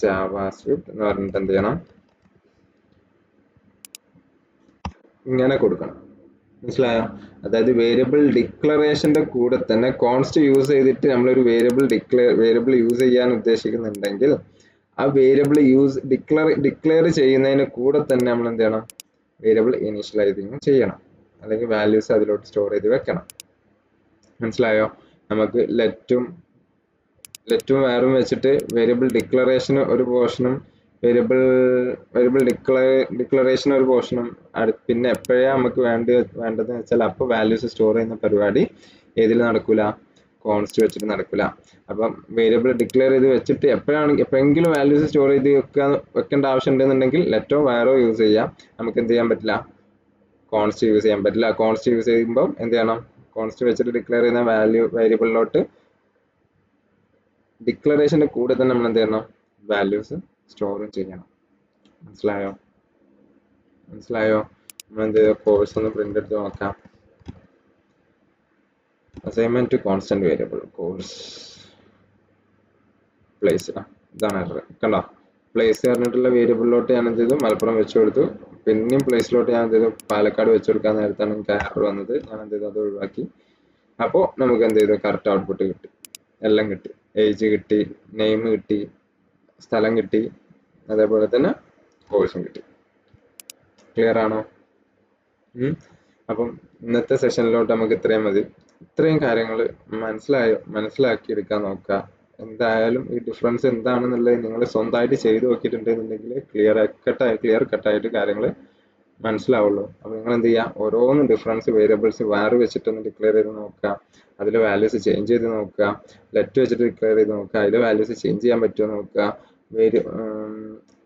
S1: JavaScript എന്ന് പറഞ്ഞിട്ട് എന്ത് ചെയ്യണം, ഇങ്ങനെ കൊടുക്കണം. മനസ്സിലായോ? അതായത് വേരിയബിൾ ഡിക്ലറേഷന്റെ കൂടെ തന്നെ കോൺസ്റ്റ് യൂസ് ചെയ്തിട്ട് നമ്മളൊരു വേരിയബിൾ യൂസ് ചെയ്യാൻ ഉദ്ദേശിക്കുന്നുണ്ടെങ്കിൽ ആ വേരിയബിൾ ഡിക്ലെയർ ചെയ്യുന്നതിന് കൂടെ തന്നെ നമ്മൾ എന്ത് ചെയ്യണം, വേരിയബിൾ ഇനീഷ്യലൈസിങ് ചെയ്യണം, അല്ലെങ്കിൽ വാല്യൂസ് അതിലോട്ട് സ്റ്റോർ ചെയ്ത് വെക്കണം. മനസ്സിലായോ? നമുക്ക് ലെറ്റും വേറും വെച്ചിട്ട് വേരിയബിൾ ഡിക്ലറേഷന് ഒരു പോർഷനും വേരിയബിൾ ഡിക്ലറേഷൻ ഒരു പോർഷനും, പിന്നെ എപ്പോഴാണ് നമുക്ക് വേണ്ടതെന്ന് വെച്ചാൽ അപ്പോൾ വാല്യൂസ് സ്റ്റോർ ചെയ്യുന്ന പരിപാടി ഏതിൽ നടക്കൂല, കോൺസ്റ്റ് വെച്ചിട്ട് നടക്കില്ല. അപ്പം വേരിയബിൾ ഡിക്ലെയർ ചെയ്ത് വെച്ചിട്ട് എപ്പോഴെങ്കിലും വാല്യൂസ് സ്റ്റോർ ചെയ്ത് വെക്കേണ്ട ആവശ്യം ഉണ്ടെന്നുണ്ടെങ്കിൽ ലെറ്റോ വേറോ യൂസ് ചെയ്യാം. നമുക്ക് എന്ത് ചെയ്യാൻ പറ്റില്ല, കോൺസ്റ്റ് യൂസ് ചെയ്യാൻ പറ്റില്ല. കോൺസ്റ്റ് യൂസ് ചെയ്യുമ്പോൾ എന്ത് ചെയ്യണം, കോൺസ്റ്റ് വെച്ചിട്ട് ഡിക്ലെയർ ചെയ്യുന്ന വേരിയബിളിലോട്ട് ഡിക്ലറേഷന്റെ കൂടെ തന്നെ നമ്മൾ എന്ത് ചെയ്യണം, വാല്യൂസ് സ്റ്റോറും ചെയ്യണം. മനസ്സിലായോ? നമ്മൾ എന്ത് ചെയ്ത, കോഴ്സ് ഒന്ന് പ്രിന്റ് എടുത്ത് നോക്കാം. Assignment to constant variable course place, ഇതാണ് എറർ കണ്ടോ. പ്ലേസ് പറഞ്ഞിട്ടുള്ള വേരിയബിളിലോട്ട് ഞാൻ എന്ത് ചെയ്തു, മലപ്പുറം വെച്ചു കൊടുത്തു. പിന്നെയും പ്ലേസിലോട്ട് ഞാൻ എന്ത് ചെയ്തു, പാലക്കാട് വെച്ചു കൊടുക്കാൻ നേരത്താണ് എനിക്ക് എറർ വന്നത്. ഞാൻ എന്ത് ചെയ്തു, അത് ഒഴിവാക്കി. അപ്പോൾ നമുക്ക് എന്ത് ചെയ്തു, കറക്റ്റ് ഔട്ട്പുട്ട് കിട്ടി, എല്ലാം കിട്ടി. ഏജ് കിട്ടി, നെയിം കിട്ടി, സ്ഥലം കിട്ടി, അതേപോലെ തന്നെ കോഴ്സും കിട്ടി. ക്ലിയർ ആണോ? അപ്പം ഇന്നത്തെ സെഷനിലോട്ട് നമുക്ക് ഇത്രയും മതി. ഇത്രയും കാര്യങ്ങൾ മനസ്സിലാക്കിയെടുക്കാൻ നോക്കുക. എന്തായാലും ഈ ഡിഫറൻസ് എന്താണെന്നുള്ളത് നിങ്ങൾ സ്വന്തമായിട്ട് ചെയ്തു നോക്കിയിട്ടുണ്ടെന്നുണ്ടെങ്കിൽ ക്ലിയർ കട്ടായിട്ട് കാര്യങ്ങൾ മനസ്സിലാവുള്ളൂ. അപ്പോൾ നിങ്ങൾ എന്ത് ചെയ്യുക, ഓരോന്നും ഡിഫറൻസ് വേരിയബിൾസ് വേറെ വെച്ചിട്ടൊന്ന് ഡിക്ലെയർ ചെയ്ത് നോക്കുക, അതിൽ വാല്യൂസ് ചേഞ്ച് ചെയ്ത് നോക്കുക. ലെറ്റ് വെച്ചിട്ട് ഡിക്ലെയർ ചെയ്ത് നോക്കുക, അതിൽ വാല്യൂസ് ചേഞ്ച് ചെയ്യാൻ പറ്റുമോ നോക്കുക.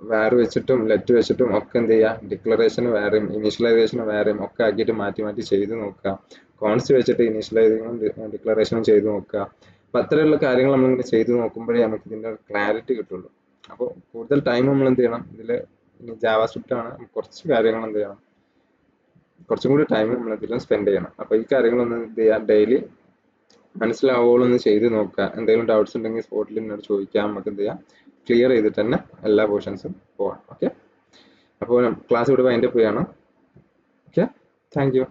S1: വേറെ വെച്ചിട്ടും ലെറ്റ് വെച്ചിട്ടും ഒക്കെ എന്ത് ചെയ്യുക, ഡിക്ലറേഷൻ വേറെയും ഇനീഷ്യലൈസേഷൻ വേറെയും ഒക്കെ ആക്കിയിട്ട് മാറ്റി ചെയ്ത് നോക്കുക. കോൺസ്റ്റ് വെച്ചിട്ട് ഇനീഷ്യലൈസേഷനും ഡിക്ലറേഷനും ചെയ്ത് നോക്കുക. അപ്പം അത്തരമുള്ള കാര്യങ്ങൾ നമ്മളിങ്ങനെ ചെയ്ത് നോക്കുമ്പോഴേ നമുക്ക് ഇതിൻ്റെ ക്ലാരിറ്റി കിട്ടുള്ളൂ. അപ്പോൾ കൂടുതൽ ടൈം നമ്മൾ എന്ത് ചെയ്യണം, ഇതിൽ ജാവാസ്ക്രിപ്റ്റ് ആണ്, കുറച്ച് കാര്യങ്ങൾ എന്ത് ചെയ്യണം, കുറച്ചും കൂടി ടൈം നമ്മൾ ഇതിലും സ്പെൻഡ് ചെയ്യണം. അപ്പോൾ ഈ കാര്യങ്ങളൊന്ന് എന്ത് ചെയ്യുക, ഡെയിലി മനസ്സിലാവുകയോളൊന്ന് ചെയ്ത് നോക്കുക. എന്തെങ്കിലും ഡൗട്ട്സ് ഉണ്ടെങ്കിൽ സ്പോട്ടിൽ എന്നോട് ചോദിക്കാം. നമുക്ക് എന്ത് ചെയ്യാം, ക്ലിയർ ചെയ്തിട്ട് തന്നെ എല്ലാ പോർഷൻസും പോവാം. ഓക്കെ, അപ്പോൾ ക്ലാസ് ഇവിടെ വൈൻഡപ്പ് ചെയ്യണം. Okay, thank you.